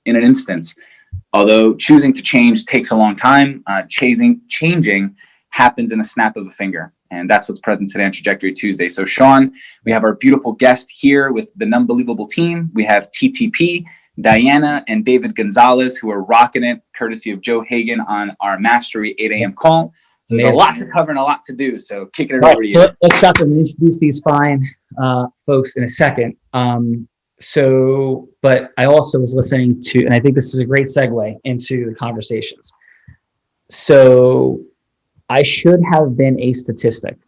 in an instant. Although choosing to change takes a long time, changing happens in a snap of a finger. And that's what's present today on Trajectory Tuesday. So Sean, we have our beautiful guest here with the Unbelievable team. We have TTP, Diana, and David Gonzalez, who are rocking it, courtesy of Joe Hagan on our Mastery 8 a.m. call. So there's a lot to cover and a lot to do. So kicking it over to you. Let's jump in and introduce these fine folks in a second. But I also was listening to, and I think this is a great segue into the conversations. So I should have been a statistic.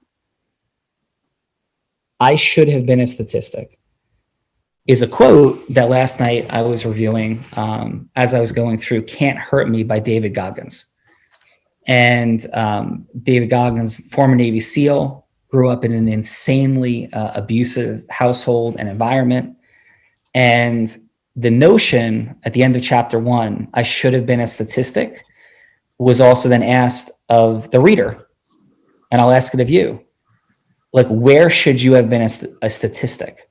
Is a quote that last night I was reviewing as I was going through Can't Hurt Me by David Goggins. And David Goggins, former Navy SEAL, grew up in an insanely abusive household and environment. And the notion at the end of chapter 1, I should have been a statistic, was also then asked of the reader. And I'll ask it of you. Like, where should you have been a statistic?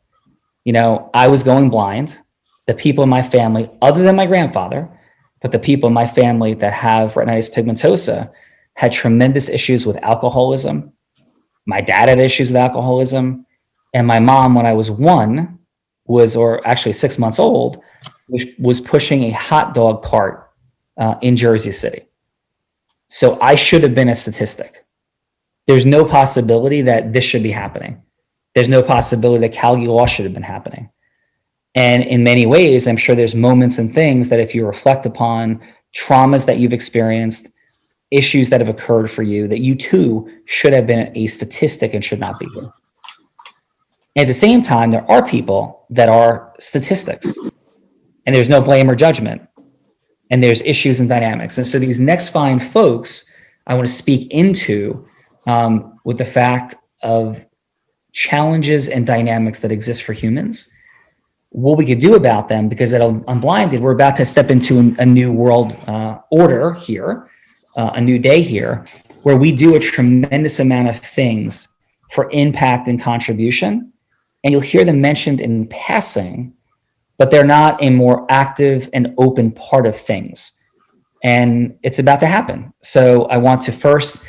You know, I was going blind. The people in my family, other than my grandfather, but the people in my family that have retinitis pigmentosa had tremendous issues with alcoholism. My dad had issues with alcoholism. And my mom, when I was 6 months old, was pushing a hot dog cart in Jersey City. So I should have been a statistic. There's no possibility that this should be happening. There's no possibility that Callagy law should have been happening. And in many ways, I'm sure there's moments and things that if you reflect upon traumas that you've experienced, issues that have occurred for you, that you too should have been a statistic and should not be here. At the same time, there are people that are statistics, and there's no blame or judgment, and there's issues and dynamics. And so these next fine folks, I want to speak into with the fact of challenges and dynamics that exist for humans, what we could do about them, because at Unblinded, we're about to step into a new world order here, a new day here, where we do a tremendous amount of things for impact and contribution. And you'll hear them mentioned in passing, but they're not a more active and open part of things. And it's about to happen. So I want to first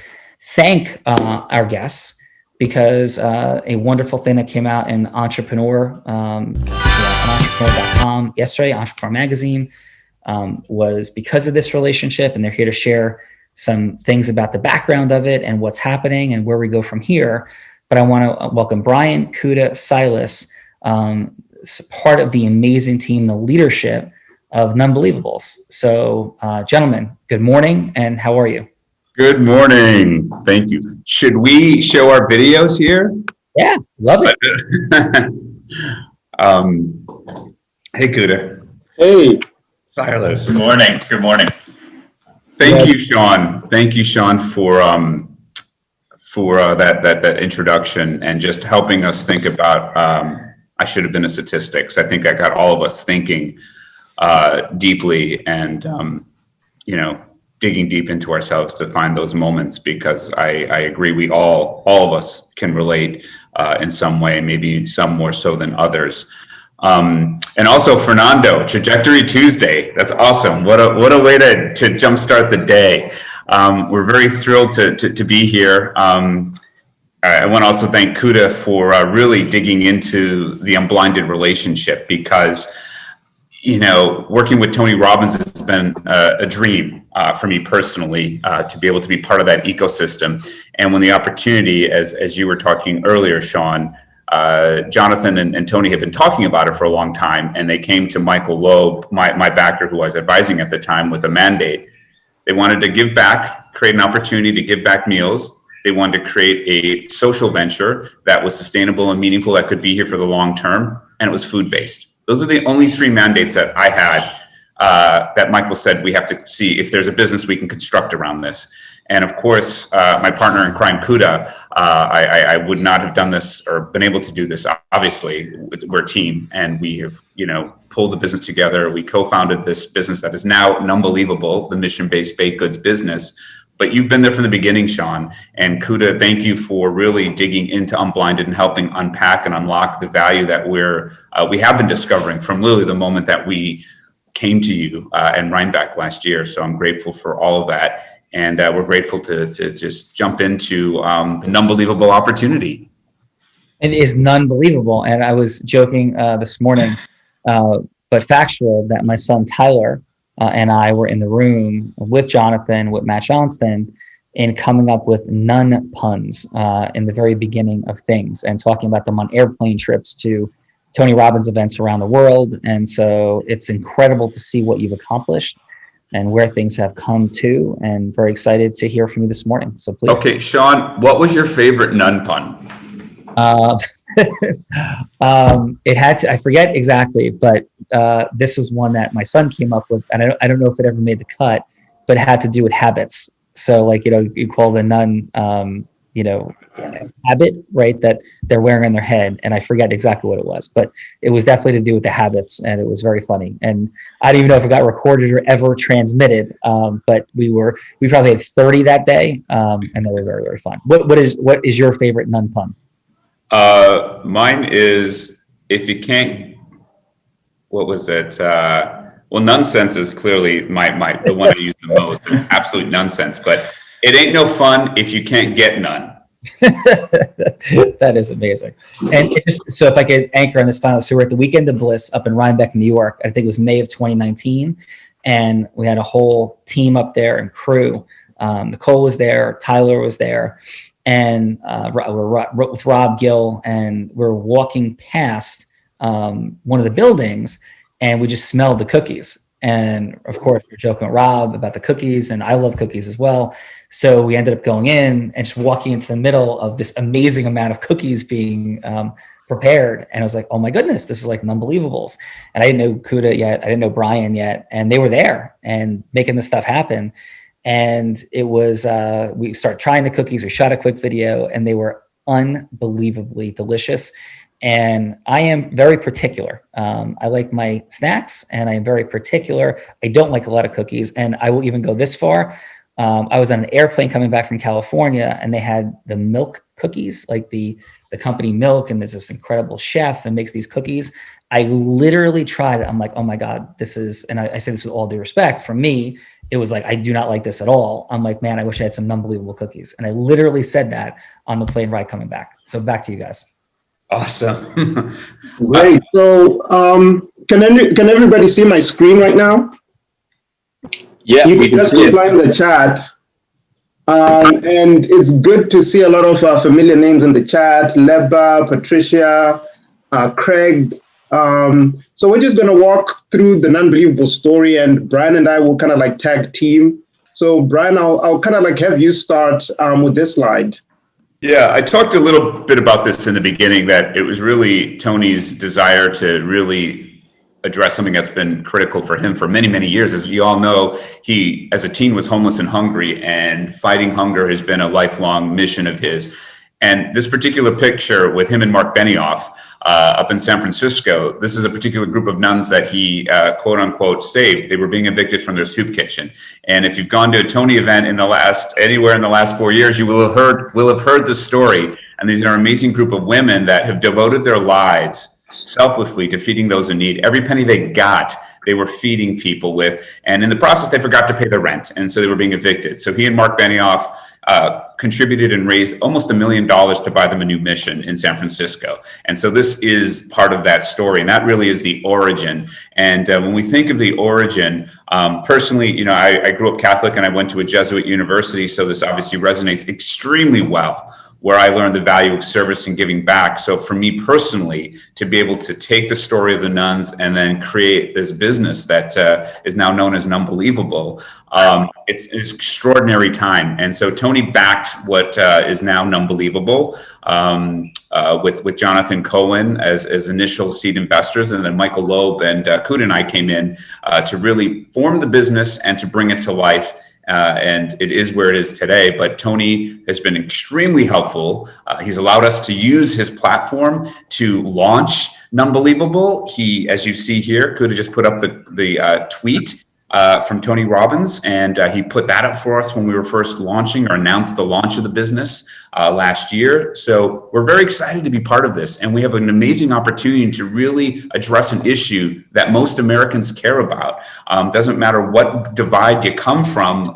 thank our guests, because a wonderful thing that came out in Entrepreneur, on entrepreneur.com yesterday, Entrepreneur Magazine, was because of this relationship. And they're here to share some things about the background of it and what's happening and where we go from here. But I want to welcome Brian, Kuda, Silas, part of the amazing team, the leadership of Unbelievables. So gentlemen, good morning, and how are you? Good morning. Thank you. Should we show our videos here? Yeah, love it. Hey, Kuda. Hey. Silas. Good morning. Good morning. Thank you, Sean. Thank you, Sean, for that introduction and just helping us think about I should have been a statistics. I think I got all of us thinking deeply and digging deep into ourselves to find those moments, because I agree all of us can relate in some way, maybe some more so than others. And also Fernando, Trajectory Tuesday. That's awesome. What a way to jumpstart the day. We're very thrilled to be here. I want to also thank Kuda for really digging into the Unblinded relationship, because working with Tony Robbins has been a dream for me personally, to be able to be part of that ecosystem. And when the opportunity, as you were talking earlier, Sean, Jonathan and Tony have been talking about it for a long time, and they came to Michael Loeb, my backer, who I was advising at the time, with a mandate. They wanted to give back, create an opportunity to give back meals. They wanted to create a social venture that was sustainable and meaningful, that could be here for the long term, and it was food-based. Those are the only three mandates that I had, that Michael said we have to see if there's a business we can construct around this. And of course, my partner in crime, Kuda, I would not have done this or been able to do this. Obviously, we're a team, and we have, pulled the business together. We co-founded this business that is now Unbelievable, the mission-based baked goods business. But you've been there from the beginning, Sean. And Kuda, thank you for really digging into Unblinded and helping unpack and unlock the value that we have been discovering from literally the moment that we came to you and Rhinebeck last year. So I'm grateful for all of that. And we're grateful to just jump into an unbelievable opportunity. It is non-believable. And I was joking this morning, but factual, that my son Tyler and I were in the room with Jonathan, with Matt Johnston, in coming up with nun puns in the very beginning of things, and talking about them on airplane trips to Tony Robbins events around the world. And so it's incredible to see what you've accomplished and where things have come to, and very excited to hear from you this morning. So please. Okay, Sean, what was your favorite nun pun? It had to, I forget exactly, but this was one that my son came up with, and I don't know if it ever made the cut, but it had to do with habits. So like, you call the nun, habit, right, that they're wearing on their head. And I forget exactly what it was, but it was definitely to do with the habits, and it was very funny. And I don't even know if it got recorded or ever transmitted, but we probably had 30 that day, and they were very, very fun. What is your favorite nun pun? Mine is, if you can't, what was it? Well, nonsense is clearly the one I use the most. It's absolute nonsense, but it ain't no fun if you can't get none. That is amazing. And so if I could anchor on this final, so we're at the Weekend of Bliss up in Rhinebeck, New York. I think it was May of 2019. And we had a whole team up there and crew. Nicole was there, Tyler was there, and we're with Rob Gill, and we're walking past one of the buildings, and we just smelled the cookies. And of course, we're joking with Rob about the cookies, and I love cookies as well. So we ended up going in and just walking into the middle of this amazing amount of cookies being prepared. And I was like, oh my goodness, this is like unbelievables. And I didn't know Kuda yet. I didn't know Brian yet. And they were there and making this stuff happen. And it was, we started trying the cookies. We shot a quick video, and they were unbelievably delicious. And I am very particular. I like my snacks, and I am very particular. I don't like a lot of cookies, and I will even go this far. I was on an airplane coming back from California, and they had the milk cookies, like the company Milk, and there's this incredible chef and makes these cookies. I literally tried it. I'm like, oh my God, this is, and I say this with all due respect, for me, it was like, I do not like this at all. I'm like, man, I wish I had some unbelievable cookies. And I literally said that on the plane ride coming back. So back to you guys. Awesome. Great. So can everybody see my screen right now? Yeah, you we can just reply in the chat. And it's good to see a lot of familiar names in the chat: Leba, Patricia, Craig. So we're just going to walk through the unbelievable story, and Brian and I will kind of like tag team. So Brian, I'll kind of like have you start with this slide. Yeah, I talked a little bit about this in the beginning, that it was really Tony's desire to really address something that's been critical for him for many, many years. As you all know, he, as a teen, was homeless and hungry, and fighting hunger has been a lifelong mission of his. And this particular picture with him and Mark Benioff up in San Francisco, this is a particular group of nuns that he quote unquote saved. They were being evicted from their soup kitchen. And if you've gone to a Tony event anywhere in the last 4 years, you will have heard the story. And these are an amazing group of women that have devoted their lives selflessly to feeding those in need. Every penny they got, they were feeding people with. And in the process, they forgot to pay the rent. And so they were being evicted. So he and Mark Benioff contributed and raised almost $1 million to buy them a new mission in San Francisco. And so this is part of that story, and that really is the origin. And when we think of the origin, personally, I grew up Catholic, and I went to a Jesuit university, so this obviously resonates extremely well, where I learned the value of service and giving back. So for me personally, to be able to take the story of the nuns and then create this business that is now known as Unbelievable, it's an extraordinary time. And so Tony backed what is now Unbelievable with Jonathan Cohen as initial seed investors, and then Michael Loeb and Kuda and I came in to really form the business and to bring it to life. And it is where it is today. But Tony has been extremely helpful. He's allowed us to use his platform to launch Unbelievable. He, as you see here, could have just put up the tweet from Tony Robbins, and he put that up for us when we were first launching or announced the launch of the business last year. So we're very excited to be part of this, and we have an amazing opportunity to really address an issue that most Americans care about. Doesn't matter what divide you come from,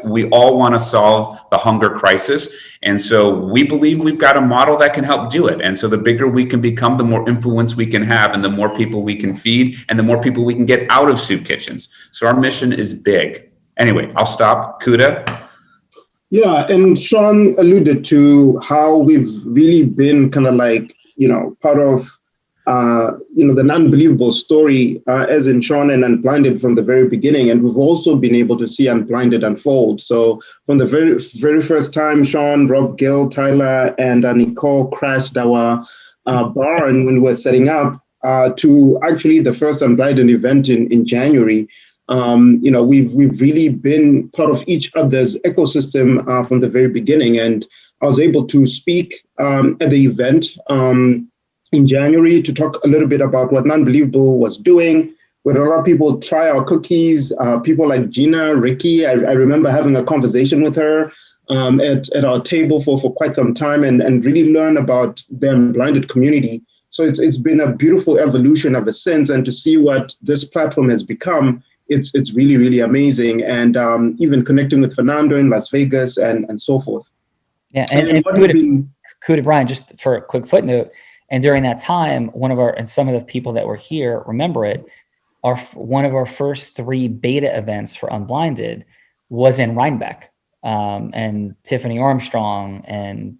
we all want to solve the hunger crisis, and so we believe we've got a model that can help do it. And so the bigger we can become, the more influence we can have, and the more people we can feed, and the more people we can get out of soup kitchens. So our mission is big. Anyway, I'll stop. Kuda? Yeah, and Sean alluded to how we've really been kind of like, part of, the unbelievable story, as in Sean and Unblinded from the very beginning. And we've also been able to see Unblinded unfold. So from the very, very first time, Sean, Rob, Gil, Tyler, and Nicole crashed our barn when we were setting up, to actually the first Unblinded event in January. We've really been part of each other's ecosystem from the very beginning. And I was able to speak at the event in January to talk a little bit about what Unbelievable was doing. We had a lot of people try our cookies, people like Gina, Ricky. I remember having a conversation with her at our table for quite some time and really learn about the Unblinded community. So it's been a beautiful evolution ever since. And to see what this platform has become, it's really, really amazing. And even connecting with Fernando in Las Vegas and so forth. Yeah, and Kuda, Brian, just for a quick footnote, and during that time, some of the people that were here remember it, one of our first 3 beta events for Unblinded was in Rhinebeck, and Tiffany Armstrong and,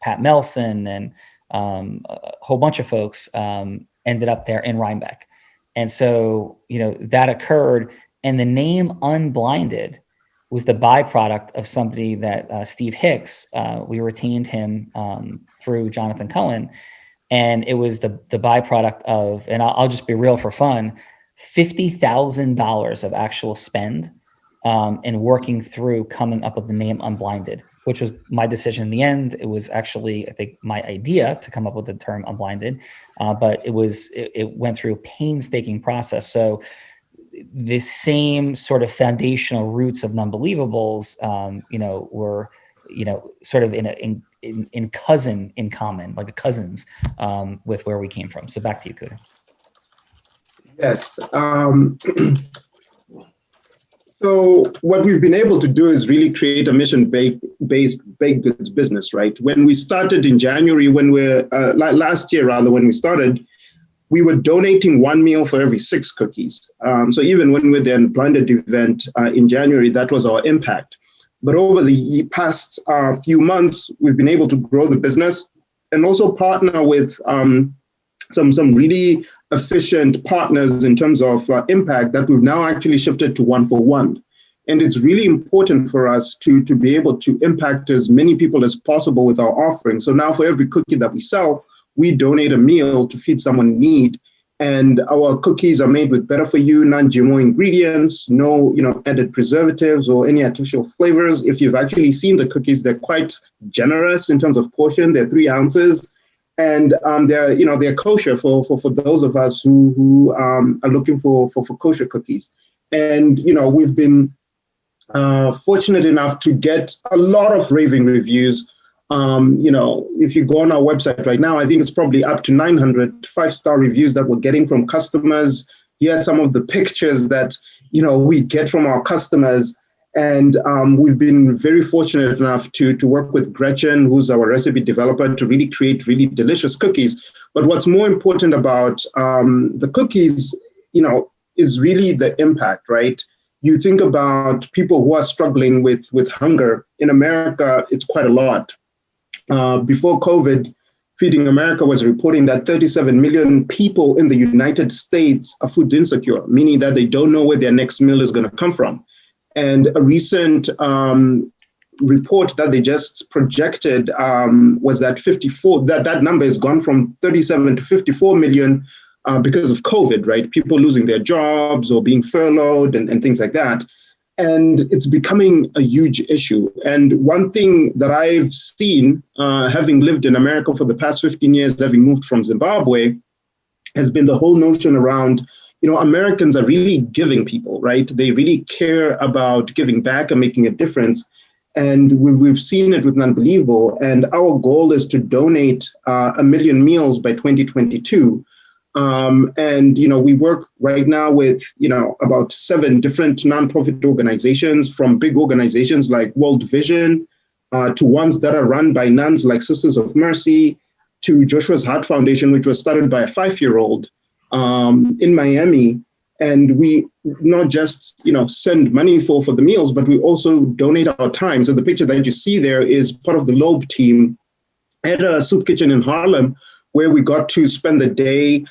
Pat Melson and a whole bunch of folks ended up there in Rhinebeck. And so, that occurred, and the name Unblinded was the byproduct of somebody that Steve Hicks, we retained him through Jonathan Cohen. And it was the byproduct of, and I'll just be real for fun, $50,000 of actual spend in working through coming up with the name Unblinded, which was my decision in the end. It was actually, I think, my idea to come up with the term Unblinded, but it went through a painstaking process. So the same sort of foundational roots of Unbelievables, were, sort of in common, like cousins, with where we came from. So back to you, Kuda. Yes. So what we've been able to do is really create a mission-based baked goods business, right? When we started in January, last year rather, when we started, we were donating 1 meal for every 6 cookies. So even when we did the Unblinded event in January, that was our impact. But over the past few months, we've been able to grow the business and also partner with some really efficient partners in terms of impact that we've now actually shifted to 1-for-1. And it's really important for us to be able to impact as many people as possible with our offering. So now for every cookie that we sell, we donate a meal to feed someone in need. And our cookies are made with better for you, non-GMO ingredients, no added preservatives or any artificial flavors. If you've actually seen the cookies, they're quite generous in terms of portion. They're 3 ounces. And they're kosher for those of us who are looking for kosher cookies. And we've been fortunate enough to get a lot of raving reviews. If you go on our website right now, I think it's probably up to 900 5-star reviews that we're getting from customers. Here are some of the pictures that we get from our customers. And we've been very fortunate enough to work with Gretchen, who's our recipe developer, to really create really delicious cookies. But what's more important about the cookies, is really the impact, right? You think about people who are struggling with hunger. In America, it's quite a lot. Before COVID, Feeding America was reporting that 37 million people in the United States are food insecure, meaning that they don't know where their next meal is going to come from. And a recent report that they just projected was that that number has gone from 37 to 54 million because of COVID, right? People losing their jobs or being furloughed and things like that. And it's becoming a huge issue. And one thing that I've seen, having lived in America for the past 15 years, having moved from Zimbabwe, has been the whole notion around, Americans are really giving people, right? They really care about giving back and making a difference. And we've seen it with Unbelievable. And our goal is to donate 1 million meals by 2022. And, we work right now with, about 7 different nonprofit organizations, from big organizations like World Vision to ones that are run by nuns like Sisters of Mercy, to Joshua's Heart Foundation, which was started by a 5-year-old in Miami. And we not just, send money for the meals, but we also donate our time. So the picture that you see there is part of the Loeb team at a soup kitchen in Harlem, where we got to spend the day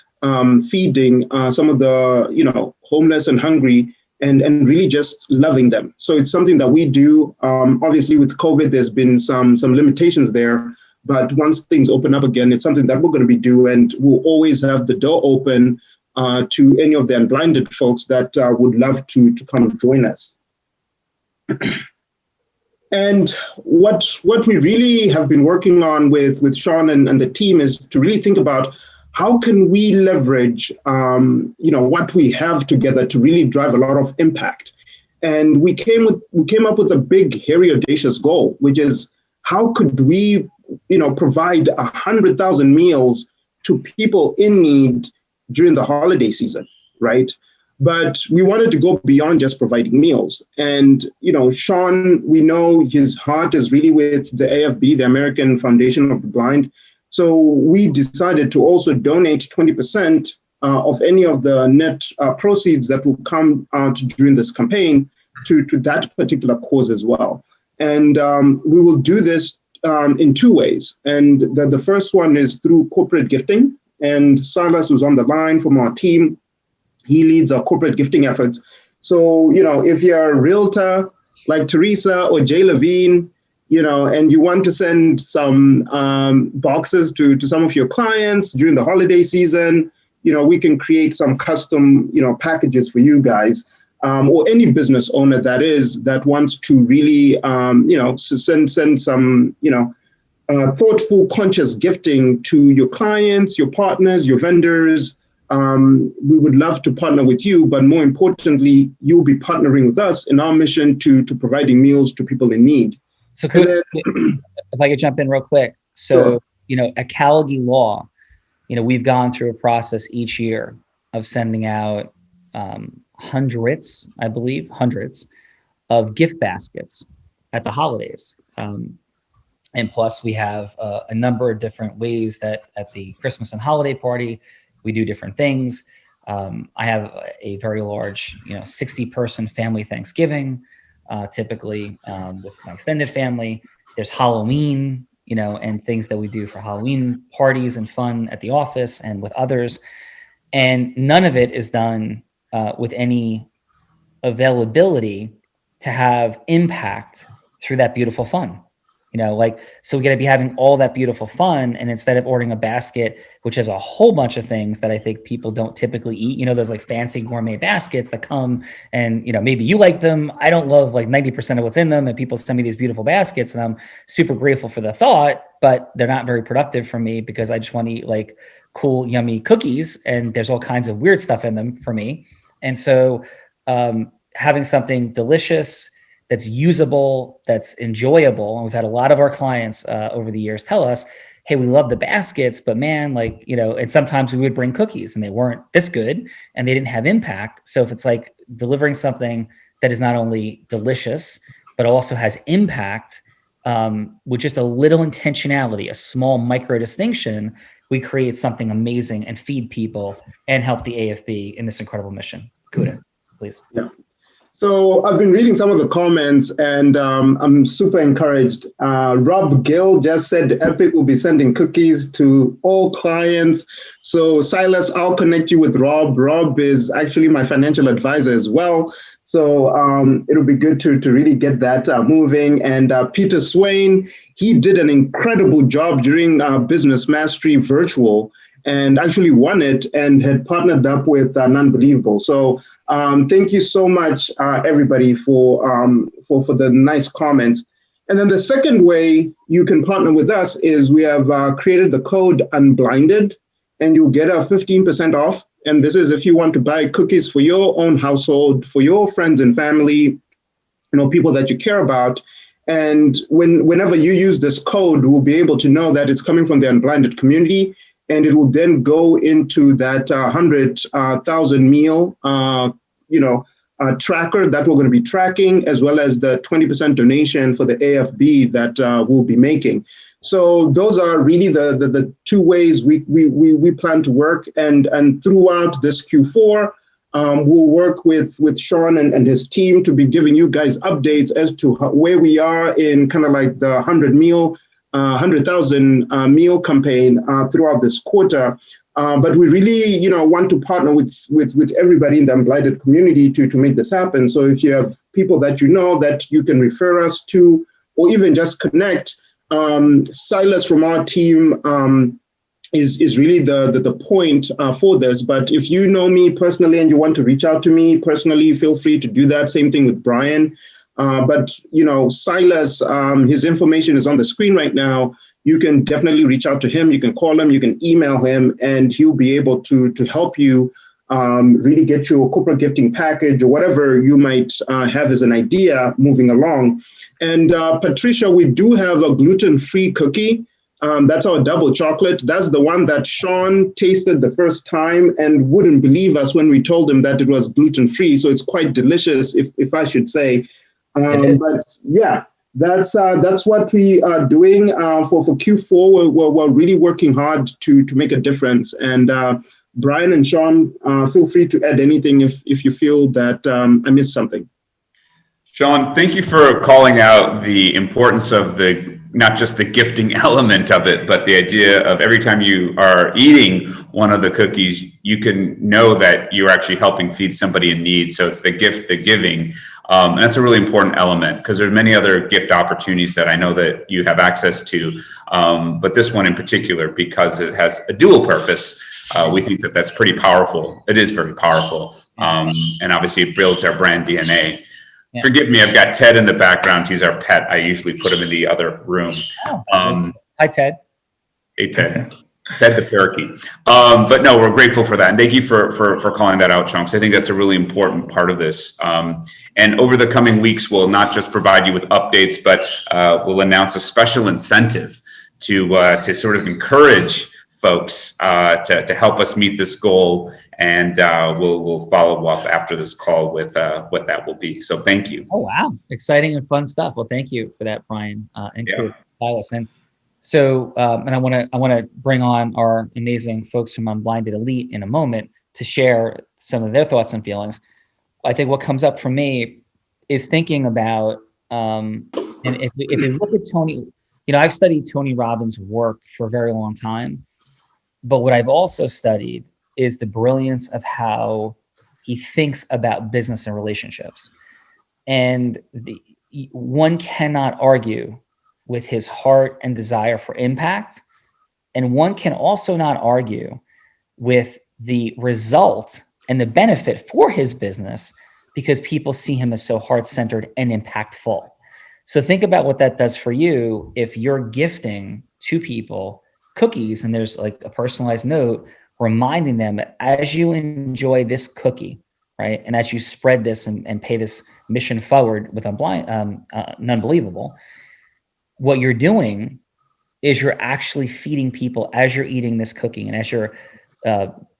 feeding some of the, homeless and hungry, and really just loving them. So it's something that we do. Obviously, with COVID, there's been some limitations there. But once things open up again, it's something that we're going to be doing, and we'll always have the door open to any of the Unblinded folks that would love to come join us. And what we really have been working on with Sean and the team is to really think about how can we leverage what we have together to really drive a lot of impact. And we came up with a big, hairy, audacious goal, which is how could we provide 100,000 meals to people in need during the holiday season, right? But we wanted to go beyond just providing meals. And, Sean, we know his heart is really with the AFB, the American Foundation of the Blind. So we decided to also donate 20% of any of the net proceeds that will come out during this campaign to that particular cause as well. And we will do this in 2 ways. And the first one is through corporate gifting. And Silas, who's on the line from our team, he leads our corporate gifting efforts. So, if you're a realtor like Teresa or Jay Levine, and you want to send some boxes to some of your clients during the holiday season, we can create some custom, packages for you guys. Or any business owner that wants to really, send some, thoughtful, conscious gifting to your clients, your partners, your vendors. We would love to partner with you, but more importantly, you'll be partnering with us in our mission to providing meals to people in need. So if I could jump in real quick. So, Sure. At Callagy Law, we've gone through a process each year of sending out hundreds of gift baskets at the holidays. And plus we have a number of different ways that at the Christmas and holiday party, we do different things. I have a very large, 60-person family Thanksgiving, typically with my extended family. There's Halloween, and things that we do for Halloween parties and fun at the office and with others. And none of it is done with any availability to have impact through that beautiful fun. So we got to be having all that beautiful fun. And instead of ordering a basket, which has a whole bunch of things that I think people don't typically eat, there's like fancy gourmet baskets that come and, maybe you like them. I don't love like 90% of what's in them. And people send me these beautiful baskets and I'm super grateful for the thought, but they're not very productive for me because I just want to eat like cool, yummy cookies. And there's all kinds of weird stuff in them for me. And so having something delicious, that's usable, that's enjoyable. And we've had a lot of our clients over the years tell us, hey, we love the baskets, but man, and sometimes we would bring cookies and they weren't this good and they didn't have impact. So if it's like delivering something that is not only delicious, but also has impact with just a little intentionality, a small micro distinction, we create something amazing and feed people and help the AFB in this incredible mission. Good, please. Yeah. So I've been reading some of the comments and I'm super encouraged. Rob Gill just said Epic will be sending cookies to all clients. So Silas, I'll connect you with Rob. Rob is actually my financial advisor as well. So it'll be good to really get that moving. And Peter Swain, he did an incredible job during Business Mastery Virtual and actually won it and had partnered up with Unbelievable. So thank you so much, everybody, for the nice comments. And then the second way you can partner with us is we have created the code Unblinded, and you'll get a 15% off And this is if you want to buy cookies for your own household, for your friends and family, people that you care about. And whenever you use this code, we'll be able to know that it's coming from the Unblinded community, and it will then go into that 100,000 meal, tracker that we're going to be tracking, as well as the 20% donation for the AFB that we'll be making. So those are really the two ways we plan to work, and throughout this Q4. We'll work with Sean and his team to be giving you guys updates as to where we are in kind of like the 100,000 meal campaign throughout this quarter. But we really, want to partner with everybody in the Unblinded community to make this happen. So if you have people that that you can refer us to, or even just connect, Silas from our team is really the point for this. But if you know me personally and you want to reach out to me personally, feel free to do that. Same thing with Brian. But Silas, his information is on the screen right now. You can definitely reach out to him. You can call him, you can email him, and he'll be able to help you really get you a corporate gifting package or whatever you might have as an idea moving along. And Patricia, we do have a gluten-free cookie. That's our double chocolate. That's the one that Sean tasted the first time and wouldn't believe us when we told him that it was gluten-free. So it's quite delicious, if I should say. But yeah, that's what we are doing for Q4. We're really working hard to make a difference. And Brian and Sean, feel free to add anything if you feel that I missed something. Sean, thank you for calling out the importance of not just the gifting element of it, but the idea of every time you are eating one of the cookies, you can know that you're actually helping feed somebody in need. So it's the gift, the giving. And that's a really important element, because there's many other gift opportunities that I know that you have access to. But this one in particular, because it has a dual purpose, we think that that's pretty powerful. It is very powerful. And obviously it builds our brand DNA. Yeah. Forgive me, I've got Ted in the background. He's our pet. I usually put him in the other room. Hi, Ted. Hey, Ted. Ted the parakeet. But no, we're grateful for that. And thank you for calling that out, Chunks. I think that's a really important part of this. And over the coming weeks, we'll not just provide you with updates, but we'll announce a special incentive to sort of encourage folks to help us meet this goal. And we'll follow up after this call with what that will be. So thank you. Oh, wow. Exciting and fun stuff. Well, thank you for that, Brian and Silas. And so, and I want to bring on our amazing folks from Unblinded Elite in a moment to share some of their thoughts and feelings. I think what comes up for me is thinking about, and if we look at Tony, I've studied Tony Robbins' work for a very long time, but what I've also studied is the brilliance of how he thinks about business and relationships. And one cannot argue with his heart and desire for impact. And one can also not argue with the result and the benefit for his business, because people see him as so heart-centered and impactful. So think about what that does for you if you're gifting to people cookies and there's like a personalized note reminding them that as you enjoy this cookie, right, and as you spread this and pay this mission forward with Unbelievable, what you're doing is you're actually feeding people as you're eating this cookie, and as you're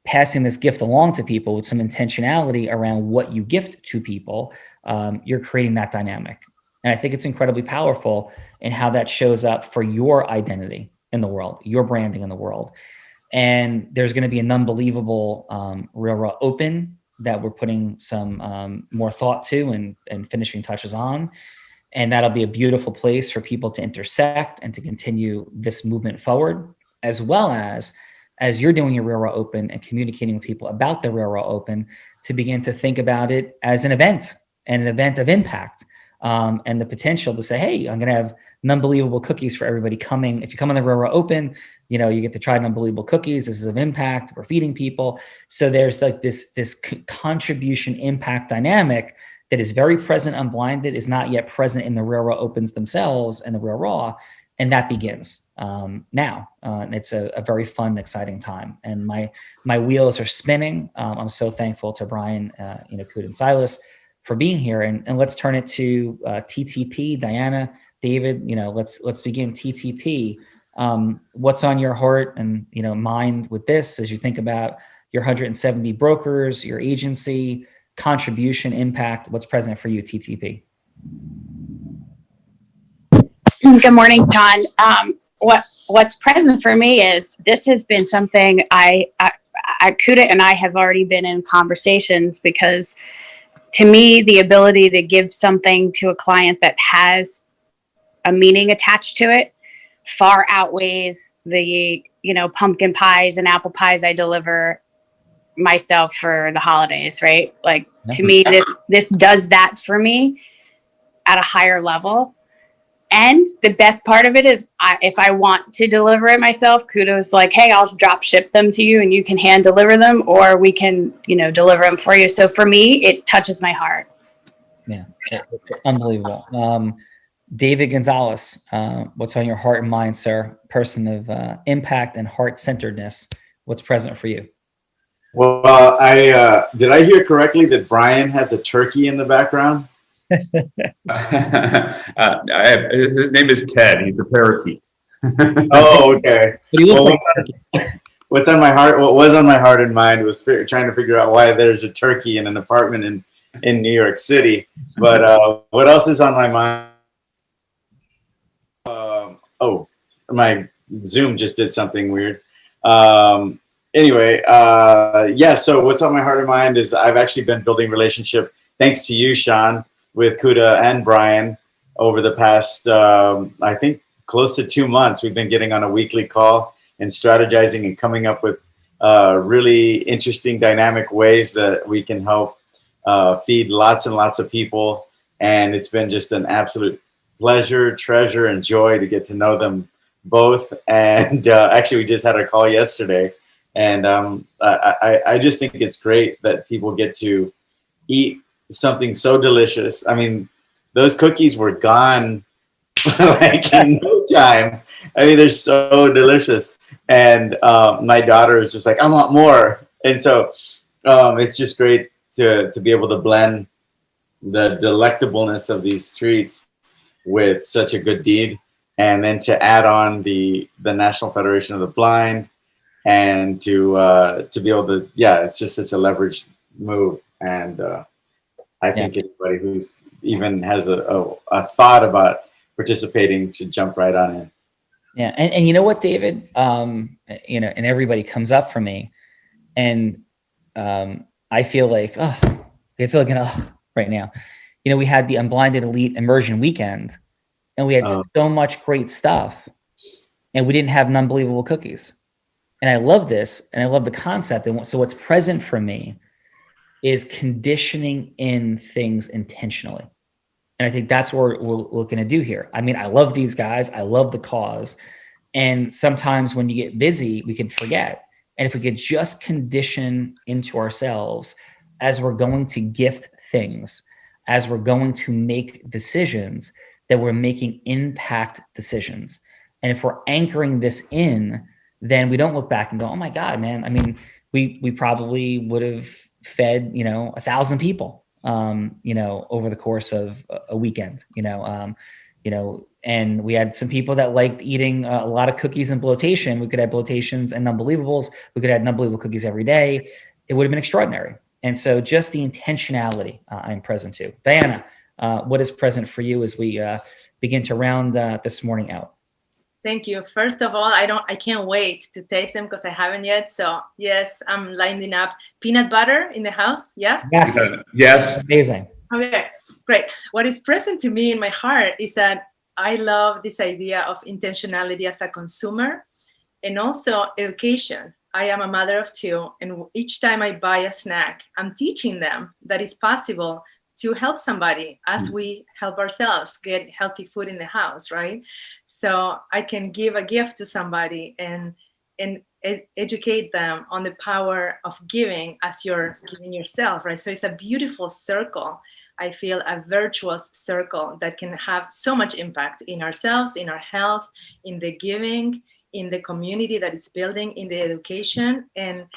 passing this gift along to people with some intentionality around what you gift to people, you're creating that dynamic. And I think it's incredibly powerful in how that shows up for your identity in the world, your branding in the world. And there's going to be an Unbelievable Real Raw Open that we're putting some more thought to and finishing touches on. And that'll be a beautiful place for people to intersect and to continue this movement forward, as well as you're doing your Real Raw Open and communicating with people about the Real Raw Open, to begin to think about it as an event and an event of impact. And the potential to say, hey, I'm going to have Unbelievable cookies for everybody coming. If you come on the Real Raw Open, you get to try Unbelievable cookies. This is of impact. We're feeding people. So there's like this contribution impact dynamic that is very present Unblinded, is not yet present in the Real Raw Opens themselves and the Real Raw. And that begins now. And it's a very fun, exciting time. And my wheels are spinning. I'm so thankful to Brian, Kud and Silas for being here. And let's turn it to TTP, Diana, David. Let's begin TTP. What's on your heart and mind with this as you think about your 170 brokers, your agency, contribution, impact? What's present for you, TTP? Good morning, John. What's present for me is this has been something Kuda and I have already been in conversations, because to me, the ability to give something to a client that has a meaning attached to it far outweighs the, pumpkin pies and apple pies I deliver myself for the holidays, right? Like, to me, this does that for me at a higher level. And the best part of it is, if I want to deliver it myself, Kudos like, hey, I'll drop ship them to you and you can hand deliver them, or we can, deliver them for you. So for me, it touches my heart. Yeah, unbelievable. David Gonzalez, what's on your heart and mind, sir? Person of impact and heart-centeredness. What's present for you? Well, did I hear correctly that Brian has a turkey in the background? His name is Ted. He's the parakeet. Oh, okay. But he looks like what's on my heart? What was on my heart and mind was trying to figure out why there's a turkey in an apartment in New York City. But what else is on my mind? My Zoom just did something weird. Anyway, so what's on my heart and mind is I've actually been building relationship, thanks to you, Sean, with Kuda and Brian over the past, I think, close to 2 months. We've been getting on a weekly call and strategizing and coming up with really interesting, dynamic ways that we can help feed lots and lots of people. And it's been just an absolute pleasure, treasure, and joy to get to know them both. And actually, we just had a call yesterday. And I just think it's great that people get to eat something so delicious. I mean, those cookies were gone like in no time. I mean, they're so delicious. And my daughter is just like, I want more. And so it's just great to be able to blend the delectableness of these treats with such a good deed. And then to add on the National Federation of the Blind, and to be able to, it's just such a leveraged move. And I think anybody who's even has a thought about participating should jump right on in. Yeah, and you know what, David, and everybody comes up for me, and I feel like, right now, we had the Unblinded Elite Immersion Weekend, and we had so much great stuff, and we didn't have Unbelievable cookies. And I love this, and I love the concept. And so what's present for me is conditioning in things intentionally. And I think that's what we're looking to do here. I mean, I love these guys. I love the cause. And sometimes when you get busy, we can forget. And if we could just condition into ourselves as we're going to gift things, as we're going to make decisions, that we're making impact decisions. And if we're anchoring this in, then we don't look back and go, oh my God, man. I mean, we probably would have fed, 1,000 people, over the course of a weekend, and we had some people that liked eating a lot of cookies and bloatation. We could have bloatations and Unbelievables. We could have Unbelievable cookies every day. It would have been extraordinary. And so just the intentionality I'm present to. Diana, what is present for you as we begin to round this morning out? Thank you. First of all, I can't wait to taste them because I haven't yet. So yes, I'm lining up peanut butter in the house. Yeah. Yes. Yes. Amazing. Okay, great. What is present to me in my heart is that I love this idea of intentionality as a consumer, and also education. I am a mother of 2, and each time I buy a snack, I'm teaching them that it's possible to help somebody as we help ourselves get healthy food in the house, right? So I can give a gift to somebody and educate them on the power of giving as you're giving yourself, right? So it's a beautiful circle I feel a virtuous circle that can have so much impact in ourselves, in our health, in the giving, in the community that is building, in the education. And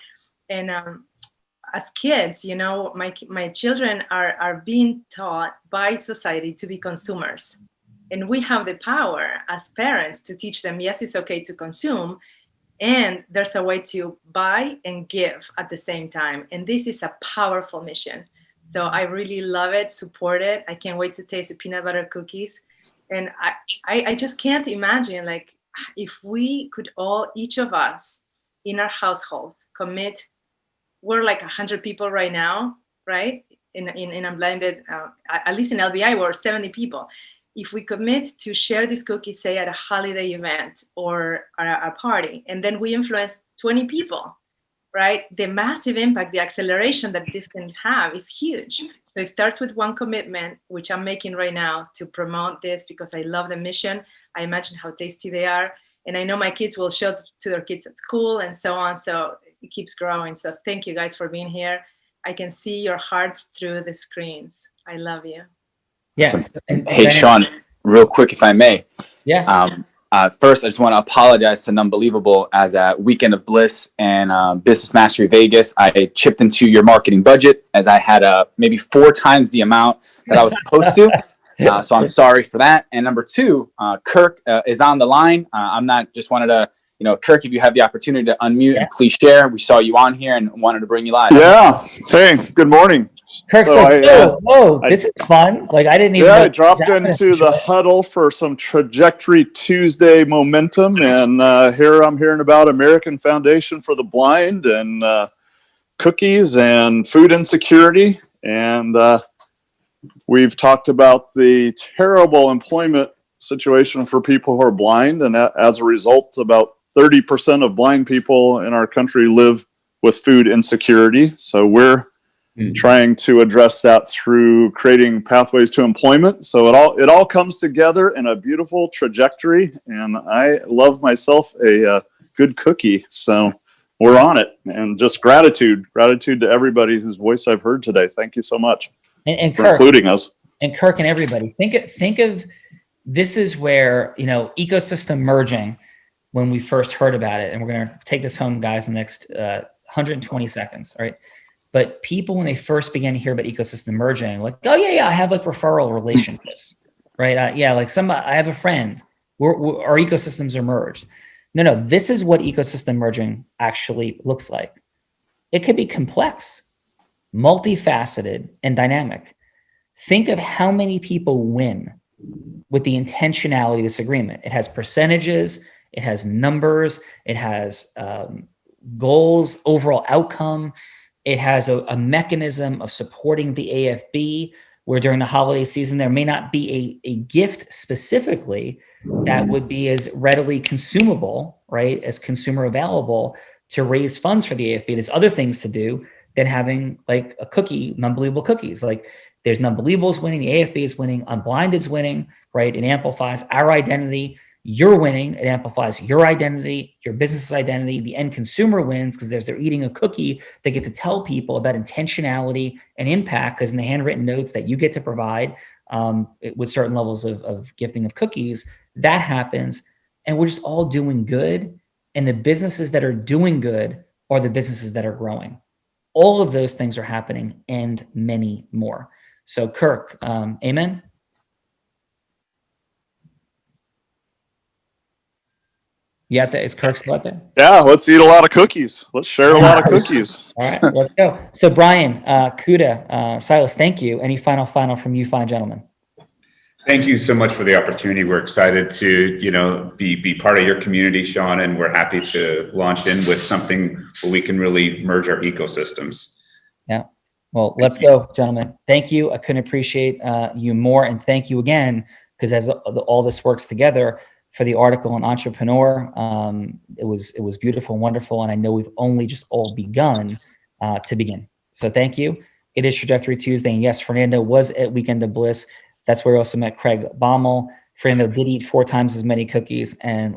as kids, you know, my children are being taught by society to be consumers. And we have the power as parents to teach them, yes, it's okay to consume, and there's a way to buy and give at the same time. And this is a powerful mission. So I really love it, support it. I can't wait to taste the peanut butter cookies. And I just can't imagine, like, if we could all, each of us in our households, commit. We're like 100 people right now, right? In Unblinded, at least in LBI, we're 70 people. If we commit to share these cookies, say at a holiday event or a party, and then we influence 20 people, right? The massive impact, the acceleration that this can have is huge. So it starts with one commitment, which I'm making right now to promote this because I love the mission. I imagine how tasty they are. And I know my kids will show to their kids at school and so on. So it keeps growing. So thank you guys for being here. I can see your hearts through the screens. I love you. Yes. Hey, Sean, real quick, if I may. Yeah. First, I just want to apologize to Unbelievable. As a Weekend of Bliss and Business Mastery Vegas, I chipped into your marketing budget as I had maybe 4 times the amount that I was supposed to. So I'm sorry for that. And number 2, Kirk is on the line. I'm not just wanted to, you know, Kirk, if you have the opportunity to unmute and please share. We saw you on here and wanted to bring you live. Yeah. Hey, good morning. Kirk's So like, whoa, this is fun. Like, I didn't even know I dropped into the Huddle for some Trajectory Tuesday momentum. And here I'm hearing about American Foundation for the Blind and cookies and food insecurity. And we've talked about the terrible employment situation for people who are blind. And as a result, about 30% of blind people in our country live with food insecurity. So we're trying to address that through creating pathways to employment. So it all comes together in a beautiful trajectory. And I love myself a good cookie. So we're on it. And just gratitude to everybody whose voice I've heard today. Thank you so much and for Kirk, including us. And Kirk and everybody, think of this is where, you know, ecosystem merging, when we first heard about it, and we're going to take this home, guys, in the next 120 seconds, all right? But people, when they first began to hear about ecosystem merging, like, oh yeah, I have like referral relationships, right? Yeah, like I have a friend. Our ecosystems are merged. No, this is what ecosystem merging actually looks like. It could be complex, multifaceted, and dynamic. Think of how many people win with the intentionality of this agreement. It has percentages, it has numbers, it has goals, overall outcome. It has a mechanism of supporting the AFB, where during the holiday season, there may not be a gift specifically that would be as readily consumable, right, as consumer available to raise funds for the AFB. There's other things to do than having like a cookie, Unbelievable cookies. Like, there's Unbelievable's winning, the AFB is winning, Unblinded's winning, right? It amplifies our identity. You're winning. It amplifies your identity, your business's identity. The end consumer wins because they're eating a cookie. They get to tell people about intentionality and impact, because in the handwritten notes that you get to provide with certain levels of gifting of cookies, that happens. And we're just all doing good. And the businesses that are doing good are the businesses that are growing. All of those things are happening and many more. So Kirk, amen? Yeah, is Kirk still out there? Yeah, let's eat a lot of cookies. Let's share a lot of cookies. All right, let's go. So Brian, Kuda, Silas, thank you. Any final from you fine gentlemen? Thank you so much for the opportunity. We're excited to, you know, be part of your community, Sean, and we're happy to launch in with something where we can really merge our ecosystems. Yeah. Well, let's go, gentlemen. Thank you. I couldn't appreciate you more, and thank you again, because as all this works together for the article on Entrepreneur, it was beautiful and wonderful, and I know we've only just all begun to begin. So thank you. It is Trajectory Tuesday, and yes, Fernando was at Weekend of Bliss. That's where we also met Craig Baumel. Fernando did eat 4 times as many cookies and